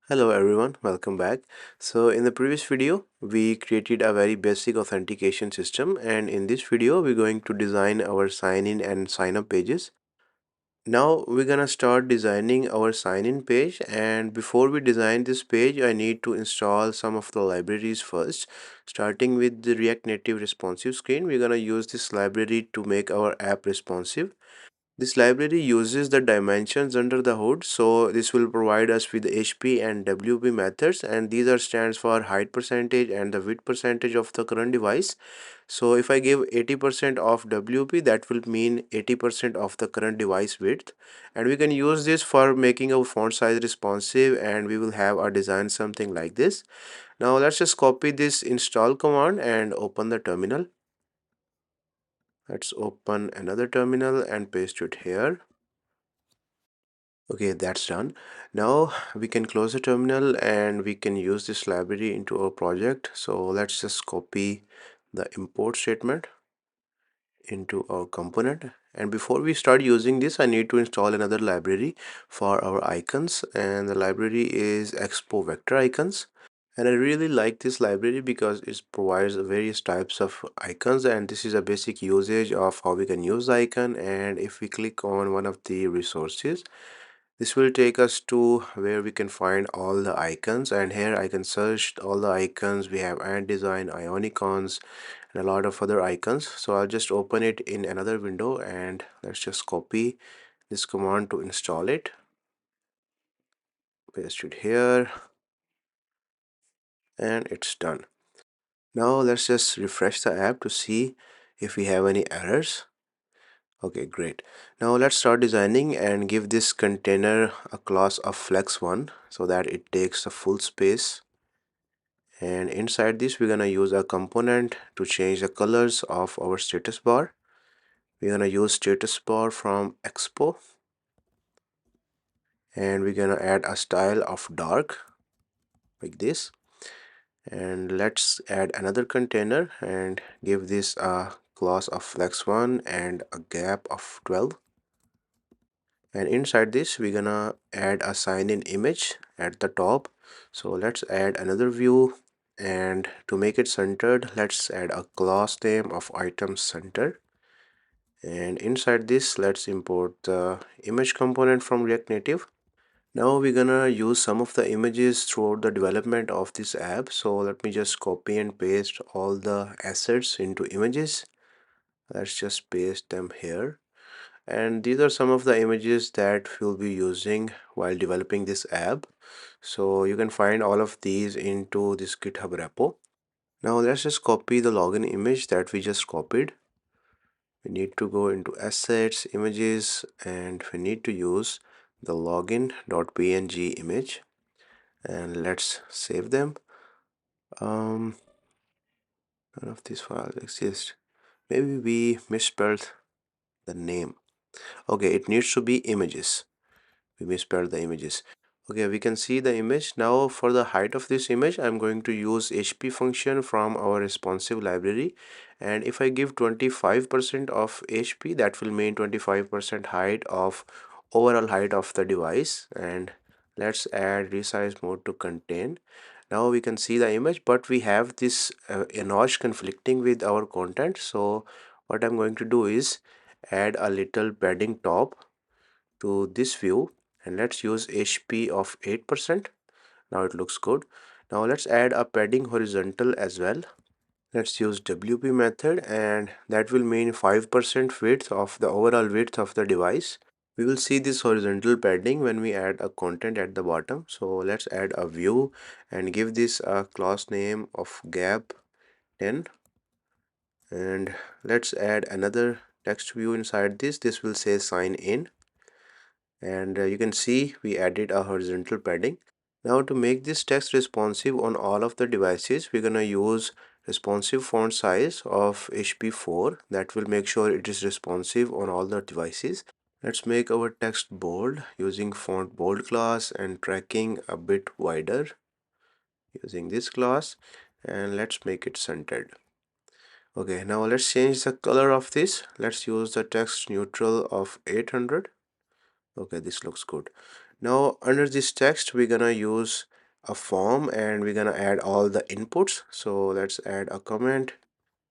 Hello everyone, welcome back. So in the previous video, we created a very basic authentication system, and in this video, we're going to design our sign in and sign up pages. Now we're gonna start designing our sign in page, and before we design this page, I need to install some of the libraries first. Starting with the React Native responsive screen, we're gonna use this library to make our app responsive. This library uses the dimensions under the hood, so this will provide us with HP and WP methods, and these are stands for height percentage and the width percentage of the current device. So if I give 80% of WP, that will mean 80% of the current device width, and we can use this for making our font size responsive, and we will have our design something like this. Now let's just copy this install command and open the terminal. Let's open another terminal and paste it here. Okay, that's done. Now we can close the terminal and we can use this library into our project. So let's just copy the import statement into our component. And before we start using this, I need to install another library for our icons, and the library is expo vector icons. And I really like this library because it provides various types of icons, and this is a basic usage of how we can use the icon. And if we click on one of the resources, this will take us to where we can find all the icons, and here I can search all the icons. We have ant design, ionicons, and a lot of other icons. So I'll just open it in another window, and let's just copy this command to install it. Paste it here, and it's done. Now let's just refresh the app to see if we have any errors. Okay, great. Now let's start designing and give this container a class of flex1 so that it takes the full space. And inside this, we're gonna use a component to change the colors of our status bar. We're gonna use status bar from expo, and we're gonna add a style of dark like this. And let's add another container and give this a class of flex1 and a gap of 12. And inside this, we're gonna add a sign in image at the top. So let's add another view, and to make it centered, let's add a class name of item center. And inside this, let's import the image component from React Native. Now we're gonna use some of the images throughout the development of this app. So let me just copy and paste all the assets into images. Let's just paste them here. And these are some of the images that we'll be using while developing this app. So you can find all of these into this GitHub repo. Now let's just copy the login image that we just copied. We need to go into assets, images, and we need to use the login.png image, and let's save them. None of these files exist. Maybe we misspelled the name. Okay, it needs to be images. We misspelled the images. Okay, we can see the image. Now for the height of this image, I'm going to use HP function from our responsive library, and if I give 25% of HP, that will mean 25% height of overall height of the device. And let's add resize mode to contain. Now we can see the image, but we have this a notch conflicting with our content. So what I'm going to do is add a little padding top to this view, and let's use HP of 8%. Now it looks good. Now let's add a padding horizontal as well. Let's use WP method, and that will mean 5% width of the overall width of the device. We will see this horizontal padding when we add a content at the bottom. So let's add a view and give this a class name of gap 10, and let's add another text view inside this. This will say sign in, and you can see we added a horizontal padding. Now to make this text responsive on all of the devices, we're gonna use responsive font size of HP4. That will make sure it is responsive on all the devices. Let's make our text bold using font bold class and tracking a bit wider using this class, and let's make it centered. Okay, now let's change the color of this. Let's use the text neutral of 800. Okay, this looks good. Now under this text, we're gonna use a form and we're gonna add all the inputs. So let's add a comment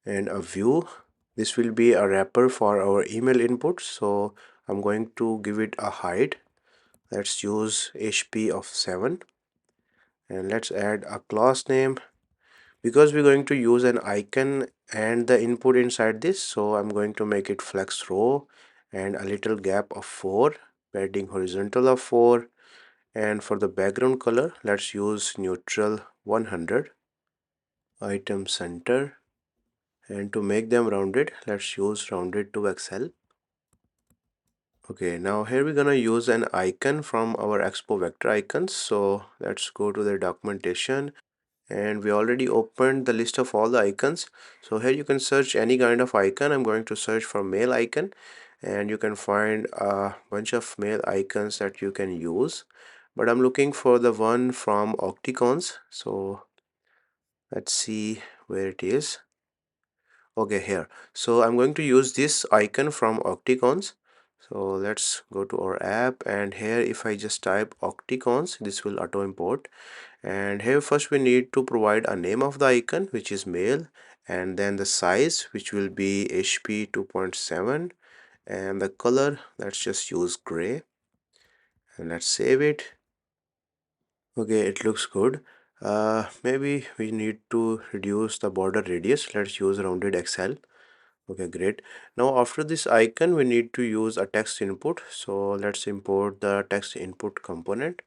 and a view. This will be a wrapper for our email input, so I'm going to give it a height. Let's use HP of 7 and let's add a class name because we're going to use an icon and the input inside this. So I'm going to make it flex row and a little gap of 4, padding horizontal of 4, and for the background color let's use neutral 100, item center, and to make them rounded let's use rounded to XL. Okay, now here we're gonna use an icon from our expo vector icons. So let's go to the documentation and we already opened the list of all the icons. So here you can search any kind of icon. I'm going to search for mail icon and you can find a bunch of mail icons that you can use, but I'm looking for the one from Octicons. So let's see where it is. Okay, here. So I'm going to use this icon from Octicons. So let's go to our app and here if I just type Octicons, this will auto import. And here first we need to provide a name of the icon, which is mail, and then the size, which will be HP 2.7, and the color, let's just use gray, and let's save it. Okay, it looks good. Maybe we need to reduce the border radius. Let's use rounded XL. Okay, great. Now after this icon we need to use a text input, so let's import the text input component,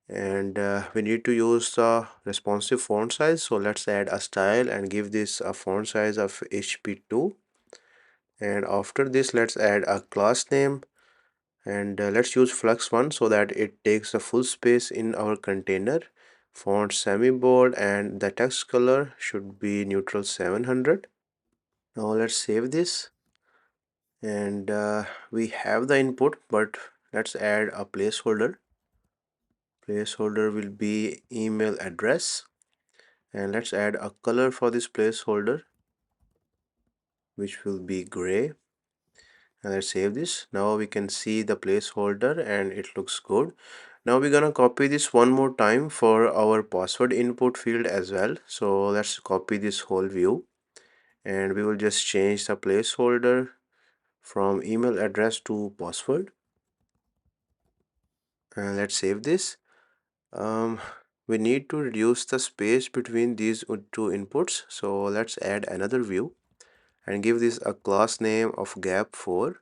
and we need to use the responsive font size. So let's add a style and give this a font size of HP2, and after this let's add a class name and let's use flux1 so that it takes the full space in our container. Font semi bold and the text color should be neutral 700. Now let's save this and we have the input, but let's add a placeholder. Placeholder will be email address, and let's add a color for this placeholder, which will be gray, and let's save this. Now we can see the placeholder and it looks good. Now we're gonna copy this one more time for our password input field as well. So let's copy this whole view and we will just change the placeholder from email address to password, and let's save this. um, we need to reduce the space between these two inputs, so let's add another view and give this a class name of gap4,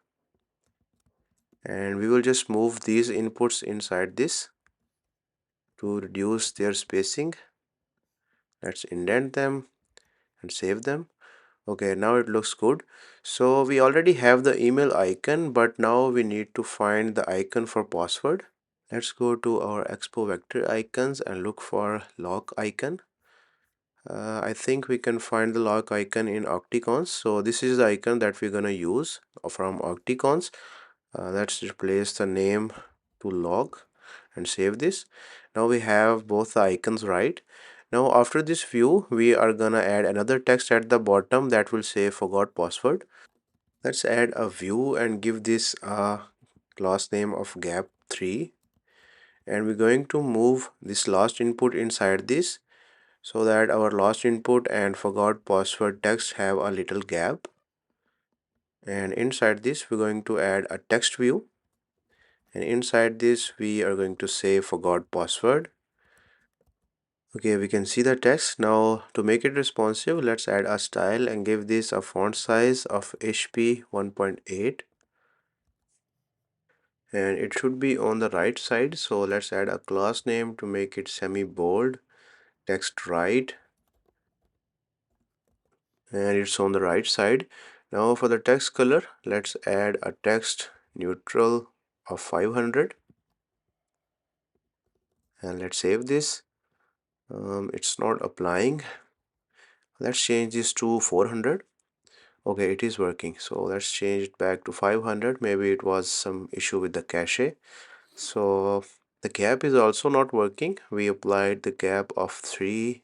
and we will just move these inputs inside this to reduce their spacing. Let's indent them and save them. Okay, now it looks good. So we already have the email icon, but now we need to find the icon for password. Let's go to our expo vector icons and look for lock icon. I think we can find the lock icon in Octicons. So this is the icon that we're gonna use from Octicons. Let's replace the name to log and save this. Now we have both the icons right. Now after this view, we are gonna add another text at the bottom that will say forgot password. Let's add a view and give this a class name of gap3, and we're going to move this last input inside this so that our last input and forgot password text have a little gap, and inside this we're going to add a text view, and inside this we are going to say forgot password. Okay, we can see the text. Now to make it responsive, let's add a style and give this a font size of HP 1.8, and it should be on the right side. So let's add a class name to make it semi bold, text right, and it's on the right side. Now for the text color, let's add a text neutral of 500, and let's save this. It's not applying. Let's change this to 400. Okay, it is working. So let's change it back to 500. Maybe it was some issue with the cache. So the gap is also not working. We applied the gap of 3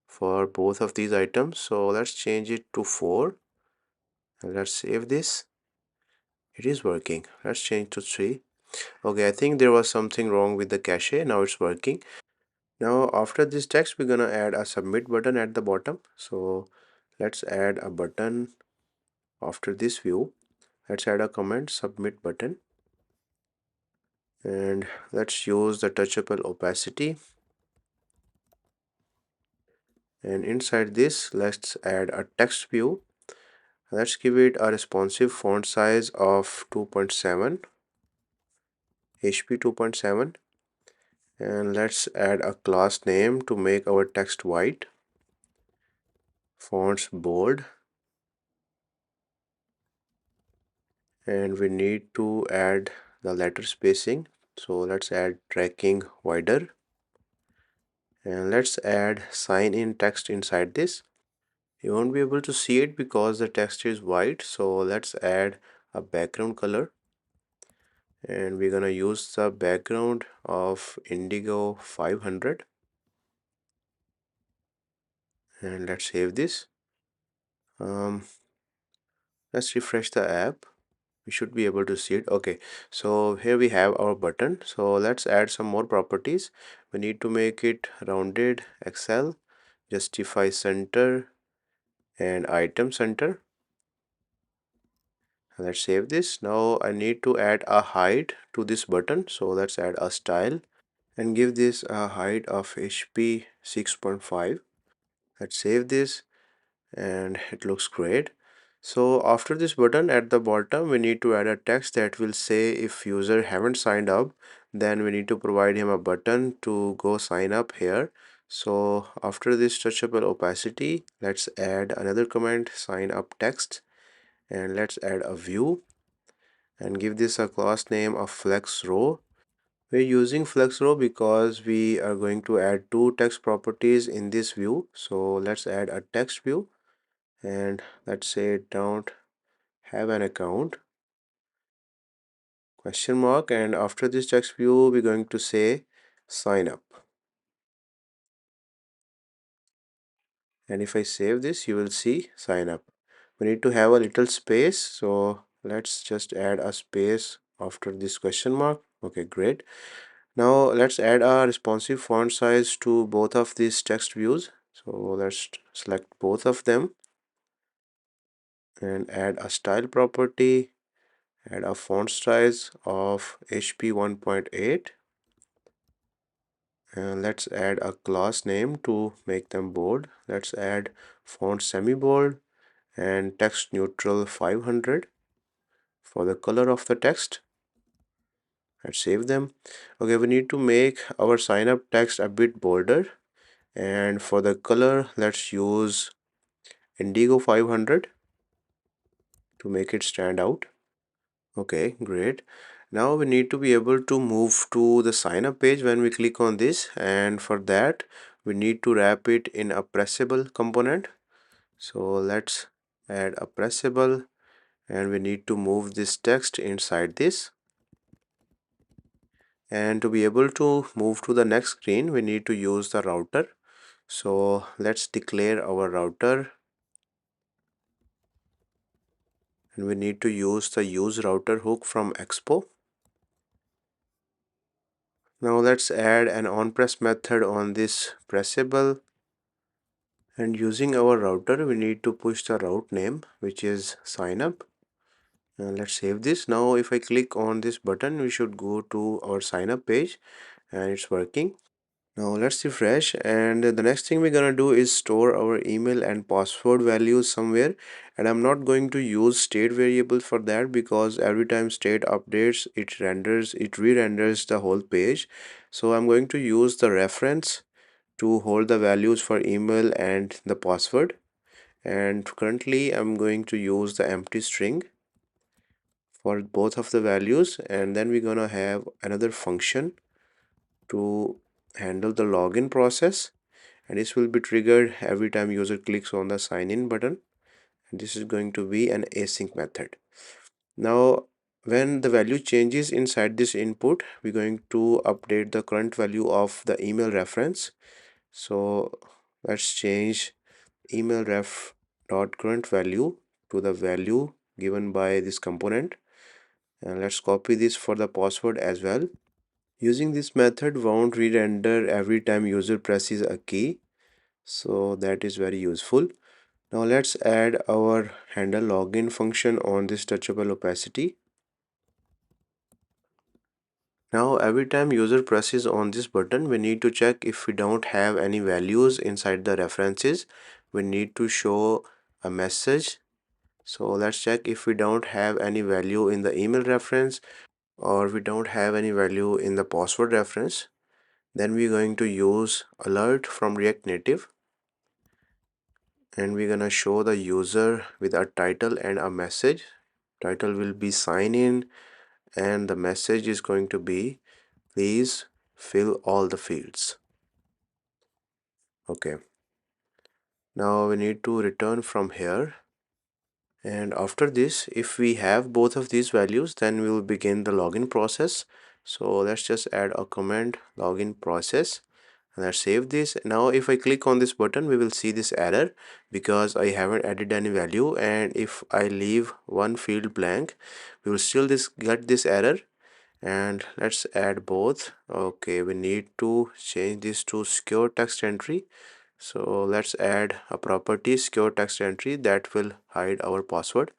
for both of these items. So let's change it to 4 and let's save this. It is working. Let's change to 3. Okay, I think there was something wrong with the cache. Now it's working. Now after this text, we're gonna add a submit button at the bottom. So let's add a button after this view. Let's add a comment submit button, and let's use the touchable opacity. And inside this, let's add a text view. Let's give it a responsive font size of 2.7, HP 2.7, and let's add a class name to make our text white, fonts bold, and we need to add the letter spacing. So let's add tracking wider, and let's add sign in text inside this. You won't be able to see it because the text is white, so let's add a background color, and we're gonna use the background of indigo 500, and let's save this. Let's refresh the app. We should be able to see it. Okay, so here we have our button. So let's add some more properties. We need to make it rounded XL, justify center, and item center. Let's save this. Now I need to add a height to this button, so let's add a style and give this a height of HP 6.5. Let's save this, and it looks great. So after this button at the bottom, we need to add a text that will say if user haven't signed up, then we need to provide him a button to go sign up here. So after this touchable opacity, let's add another comment, sign up text, and let's add a view and give this a class name of flex row. We're using flex row because we are going to add two text properties in this view. So let's add a text view, and let's say don't have an account question mark, and after this text view we're going to say sign up. And if I save this, you will see sign up. We need to have a little space, so let's just add a space after this question mark. Okay, great. Now let's add a responsive font size to both of these text views. So let's select both of them and add a style property, add a font size of HP 1.8, and let's add a class name to make them bold. Let's add font semi bold and text neutral 500 for the color of the text. Let's save them. Okay, we need to make our sign up text a bit bolder, and for the color let's use indigo 500 to make it stand out. Okay, great. Now we need to be able to move to the sign up page when we click on this, and for that we need to wrap it in a pressable component. So let's add a pressable, and we need to move this text inside this. And to be able to move to the next screen, we need to use the router. So let's declare our router, and we need to use the use router hook from expo. Now let's add an onPress method on this pressable, and using our router we need to push the route name, which is sign up. Let's save this. Now if I click on this button, we should go to our sign up page, and it's working. Now let's refresh, and the next thing we're gonna do is store our email and password values somewhere. And I'm not going to use state variable for that because every time state updates, it re-renders the whole page. So I'm going to use the reference to hold the values for email and the password. And currently I'm going to use the empty string for both of the values, and then we're gonna have another function to handle the login process, and this will be triggered every time user clicks on the sign in button, and this is going to be an async method. Now when the value changes inside this input, we're going to update the current value of the email reference. So let's change email ref dot current value to the value given by this component. And let's copy this for the password as well. Using this method won't re-render every time user presses a key, so that is very useful. Now let's add our handle login function on this touchable opacity. Now every time user presses on this button, we need to check if we don't have any values inside the references. We need to show a message. So let's check if we don't have any value in the email reference, or we don't have any value in the password reference. Then we're going to use alert from React Native, and we're gonna show the user with a title and a message. Title will be sign in, and the message is going to be please fill all the fields. Okay, now we need to return from here, and after this, if we have both of these values, then we will begin the login process. So let's just add a comment login process. Let's save this. Now if I click on this button, we will see this error because I haven't added any value, and if I leave one field blank, we will still get this error. And let's add both. Okay, we need to change this to secure text entry. So let's add a property secure text entry that will hide our password.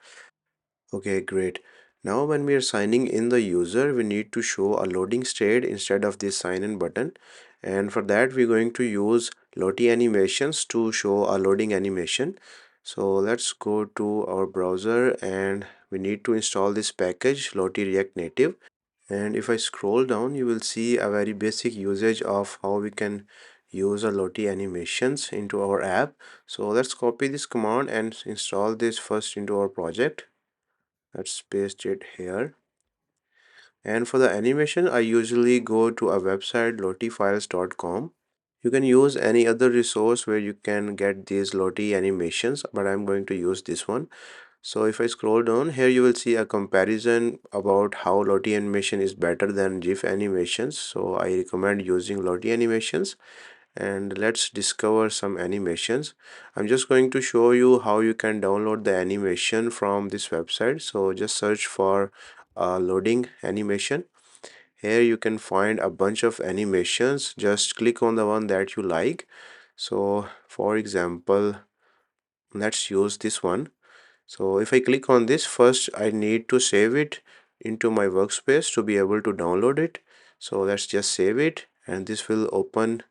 Okay, great. Now when we are signing in the user, we need to show a loading state instead of this sign in button. And for that, we're going to use lottie animations to show a loading animation. So let's go to our browser, and we need to install this package lottie react native. And if I scroll down, you will see a very basic usage of how we can use a lottie animations into our app. So let's copy this command and install this first into our project. Let's paste it here. And for the animation, I usually go to a website lottiefiles.com. You can use any other resource where you can get these lottie animations, but I'm going to use this one. So if I scroll down here, you will see a comparison about how lottie animation is better than GIF animations. So I recommend using lottie animations, and let's discover some animations. I'm just going to show you how you can download the animation from this website. So just search for loading animation. Here you can find a bunch of animations. Just click on the one that you like. So for example, let's use this one. So if I click on this, first I need to save it into my workspace to be able to download it. So let's just save it, and this will open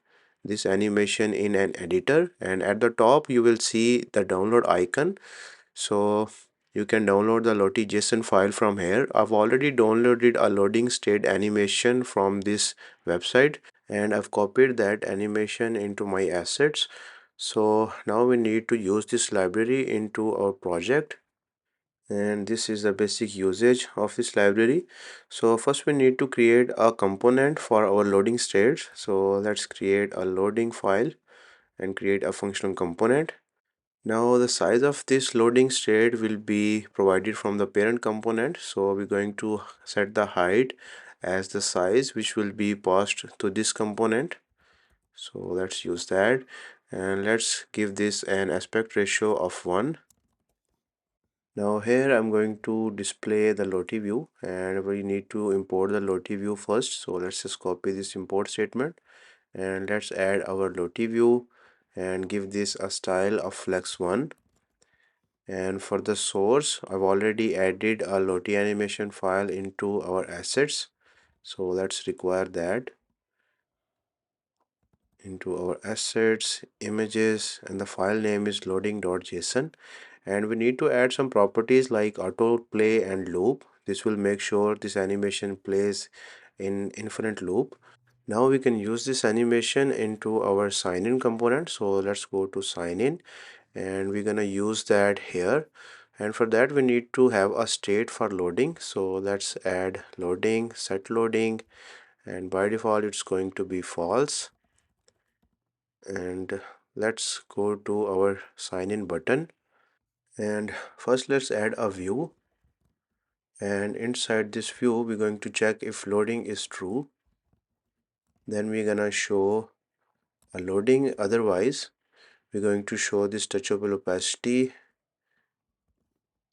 this animation in an editor, and at the top you will see the download icon. So you can download the lottie JSON file from here. I've already downloaded a loading state animation from this website, and I've copied that animation into my assets. So now we need to use this library into our project, and this is the basic usage of this library. So first we need to create a component for our loading stage. So let's create a loading file and create a functional component. Now the size of this loading state will be provided from the parent component. So we're going to set the height as the size which will be passed to this component. So let's use that, and let's give this an aspect ratio of 1. Now here I'm going to display the lottie view, and we need to import the lottie view first. So let's just copy this import statement, and let's add our lottie view and give this a style of flex1. And for the source, I've already added a lottie animation file into our assets. So let's require that into our assets, images, and the file name is loading.json. And we need to add some properties like autoplay and loop. This will make sure this animation plays in infinite loop. Now we can use this animation into our sign in component. So let's go to sign in, and we're gonna use that here. And for that we need to have a state for loading. So let's add loading, set loading, and by default it's going to be false. And let's go to our sign in button, and first let's add a view, and inside this view we're going to check if loading is true. Then we're gonna show a loading, otherwise we're going to show this touchable opacity.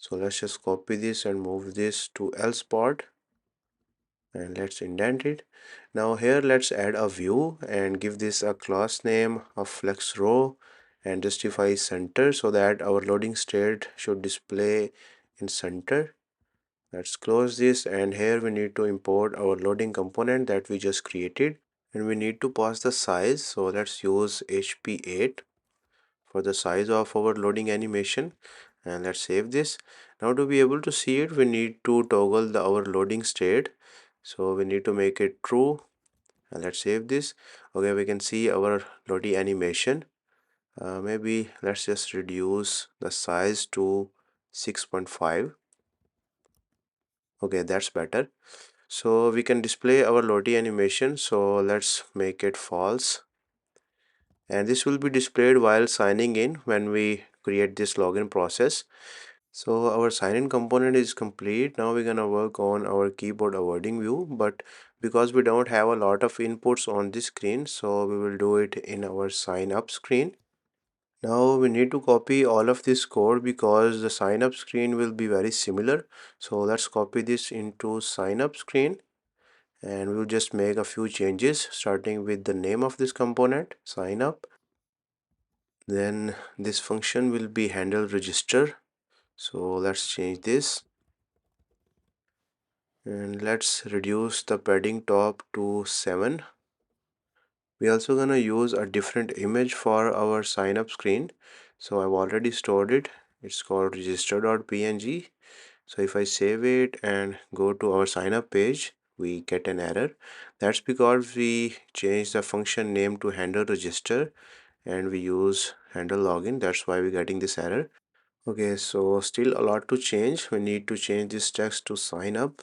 So let's just copy this and move this to else part, and let's indent it. Now here let's add a view and give this a class name of flex row and justify center so that our loading state should display in center. Let's close this, and here we need to import our loading component that we just created, and we need to pass the size. So let's use hp8 for the size of our loading animation, and let's save this. Now to be able to see it, we need to toggle our loading state, so we need to make it true, and let's save this. Okay, we can see our loading animation. Maybe let's just reduce the size to 6.5. Okay, that's better. So we can display our loading animation, so let's make it false, and this will be displayed while signing in when we create this login process. So our sign-in component is complete. Now we're gonna work on our keyboard awarding view, but because we don't have a lot of inputs on this screen, so we will do it in our sign up screen. Now we need to copy all of this code because the sign up screen will be very similar. So let's copy this into sign up screen, and we'll just make a few changes starting with the name of this component, sign up. Then this function will be handle register. So let's change this, and let's reduce the padding top to 7. We also gonna use a different image for our sign up screen, so I've already stored it. It's called register.png. So if I save it and go to our sign up page, we get an error. That's because we changed the function name to handle register and we use handle login. That's why we're getting this error. Okay, so still a lot to change. We need to change this text to sign up.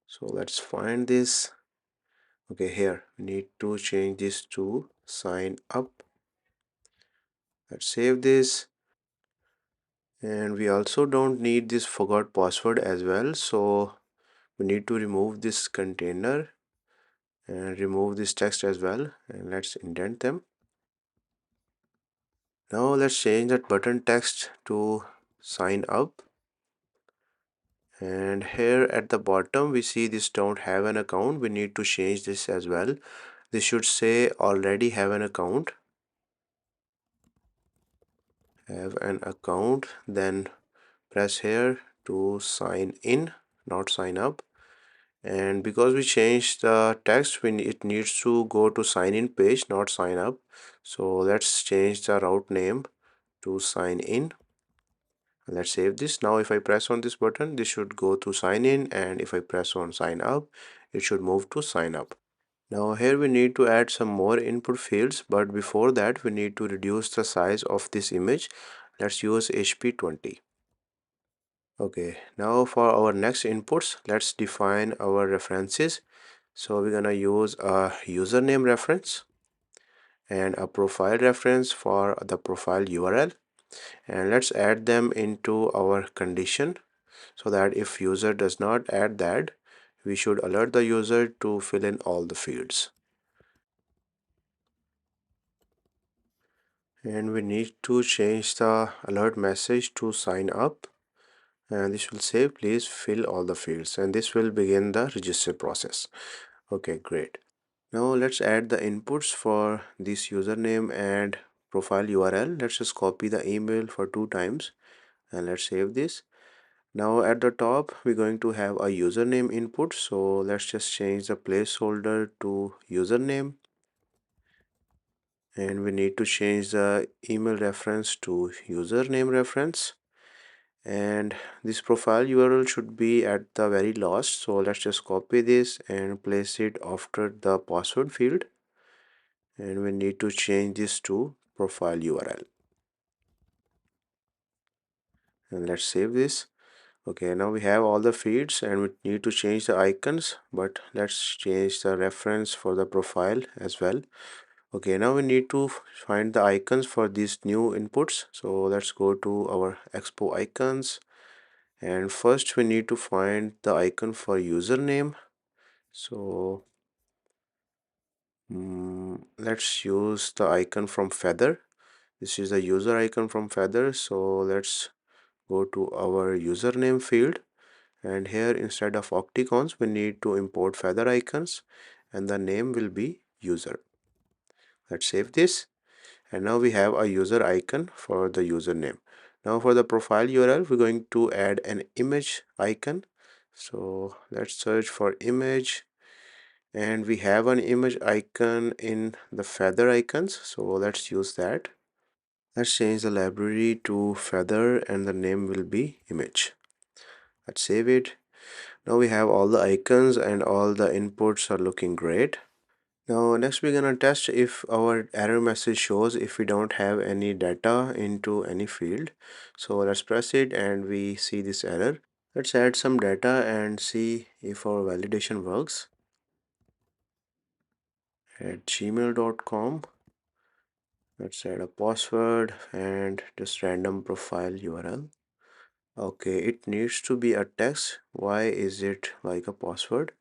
So let's find this. Okay, here we need to change this to sign up. Let's save this, and we also don't need this forgot password as well, so we need to remove this container and remove this text as well, and let's indent them. Now let's change that button text to sign up, and here at the bottom we see this don't have an account. We need to change this as well. This should say already have an account, then press here to sign in, not sign up. And because we changed the text, it needs to go to sign in page, not sign up. So let's change the route name to sign in. Let's save this. Now if I press on this button, this should go to sign in, and if I press on sign up, it should move to sign up. Now here we need to add some more input fields, but before that we need to reduce the size of this image. Let's use HP20. Okay, now for our next inputs, let's define our references. So we're gonna use a username reference and a profile reference for the profile URL, and let's add them into our condition so that if user does not add that, we should alert the user to fill in all the fields. And we need to change the alert message to sign up, and this will say please fill all the fields, and this will begin the register process. Okay, great. Now let's add the inputs for this username and profile URL. Let's just copy the email for 2 times, and let's save this. Now at the top we're going to have a username input, so let's just change the placeholder to username, and we need to change the email reference to username reference, and this profile URL should be at the very last, so let's just copy this and place it after the password field, and we need to change this to profile URL, and let's save this. Okay, now we have all the fields and we need to change the icons, but let's change the reference for the profile as well. Okay, now we need to find the icons for these new inputs, so let's go to our expo icons, and first we need to find the icon for username. So let's use the icon from feather. This is the user icon from feather, so let's go to our username field, and here instead of octagons we need to import feather icons, and the name will be user. Let's save this, and now we have a user icon for the username. Now for the profile URL we're going to add an image icon. So let's search for image, and we have an image icon in the feather icons, so let's use that. Let's change the library to feather and the name will be image. Let's save it. Now we have all the icons and all the inputs are looking great. Now next we're gonna test if our error message shows if we don't have any data into any field. So let's press it and we see this error. Let's add some data and see if our validation works. At gmail.com, let's add a password and just random profile URL. Okay, it needs to be a text. Why is it like a password?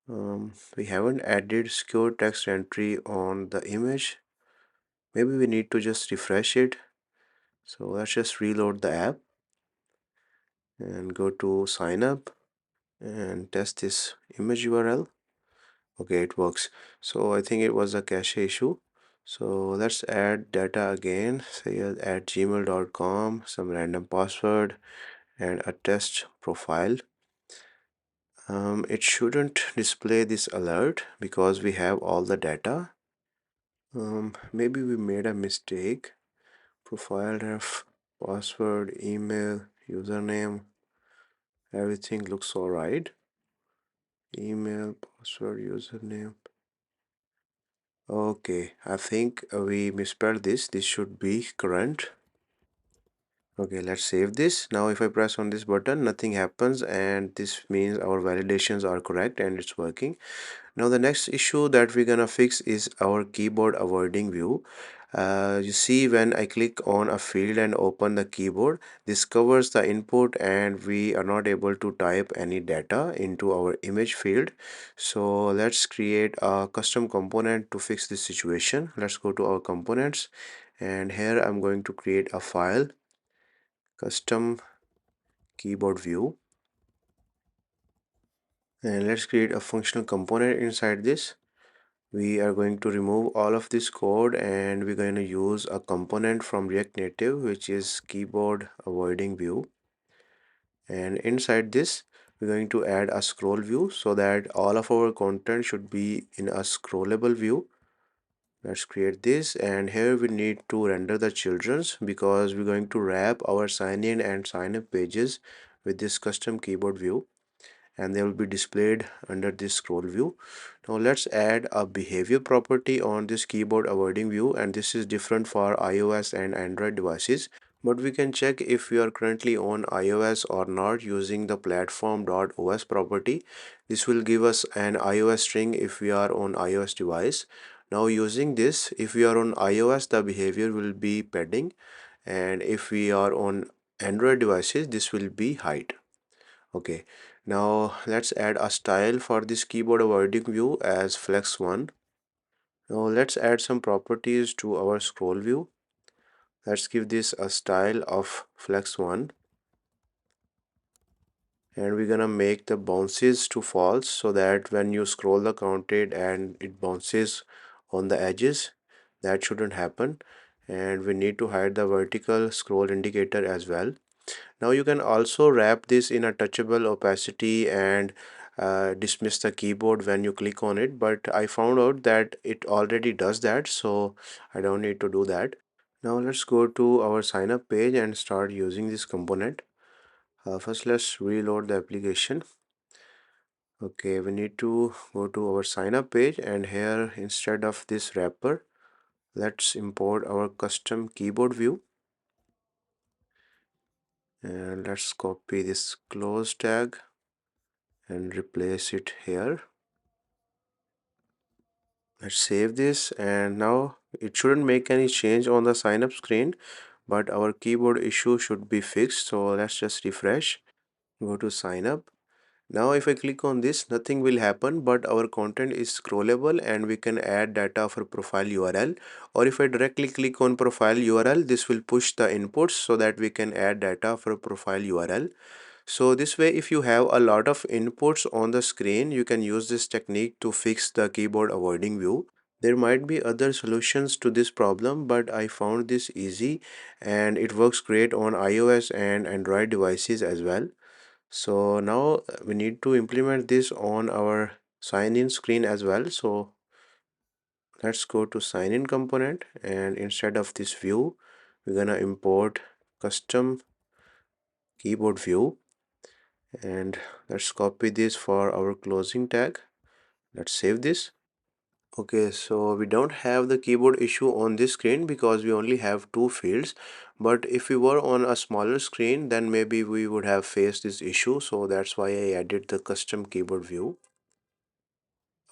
We haven't added secure text entry on the image. Maybe we need to just refresh it. So let's just reload the app and go to sign up and test this image URL. Okay, it works. So I think it was a cache issue. So let's add data again. Say at gmail.com, some random password and a test profile. It shouldn't display this alert because we have all the data. Maybe we made a mistake. Profile ref, password, email, username, everything looks alright. Email, password, username. Okay, I think we misspelled this. This should be current. Okay, let's save this. Now if I press on this button, nothing happens, and this means our validations are correct and it's working. Now the next issue that we're gonna fix is our keyboard avoiding view. You see when I click on a field and open the keyboard, this covers the input and we are not able to type any data into our image field. So let's create a custom component to fix this situation. Let's go to our components, and here I'm going to create a file, custom keyboard view, and let's create a functional component inside this. We are going to remove all of this code and we're going to use a component from React Native, which is keyboard avoiding view, and inside this we're going to add a scroll view so that all of our content should be in a scrollable view. Let's create this, and here we need to render the children's because we're going to wrap our sign in and sign up pages with this custom keyboard view, and they will be displayed under this scroll view. Now let's add a behavior property on this keyboard avoiding view, and this is different for iOS and Android devices, but we can check if we are currently on iOS or not using the platform.os property. This will give us an iOS string if we are on iOS device. Now using this, if we are on iOS, the behavior will be padding, and if we are on Android devices, this will be height. Okay, now let's add a style for this keyboard avoiding view as flex1. Now let's add some properties to our scroll view. Let's give this a style of flex1, and we're gonna make the bounces to false so that when you scroll the counted and it bounces on the edges, that shouldn't happen. And we need to hide the vertical scroll indicator as well. Now you can also wrap this in a touchable opacity and dismiss the keyboard when you click on it, but I found out that it already does that, so I don't need to do that. Now let's go to our sign up page and start using this component. First let's reload the application. Okay, we need to go to our sign up page, and here instead of this wrapper, let's import our custom keyboard view, and let's copy this close tag and replace it here. Let's save this, and now it shouldn't make any change on the sign up screen, but our keyboard issue should be fixed. So let's just refresh, go to sign up, Now if I click on this, nothing will happen, but our content is scrollable and we can add data for profile URL. Or if I directly click on profile URL, this will push the inputs so that we can add data for profile URL. So this way, if you have a lot of inputs on the screen, you can use this technique to fix the keyboard avoiding view. There might be other solutions to this problem, but I found this easy and it works great on iOS and Android devices as well. So now we need to implement this on our sign in screen as well. So let's go to sign in component, and instead of this view, we're gonna import custom keyboard view, and let's copy this for our closing tag. Let's save this. Okay, so we don't have the keyboard issue on this screen because we only have two fields. But if we were on a smaller screen, then maybe we would have faced this issue. So that's why I added the custom keyboard view.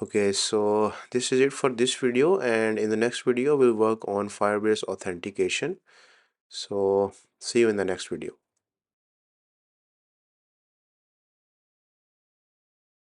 Okay, so this is it for this video, and in the next video we'll work on Firebase authentication. So see you in the next video.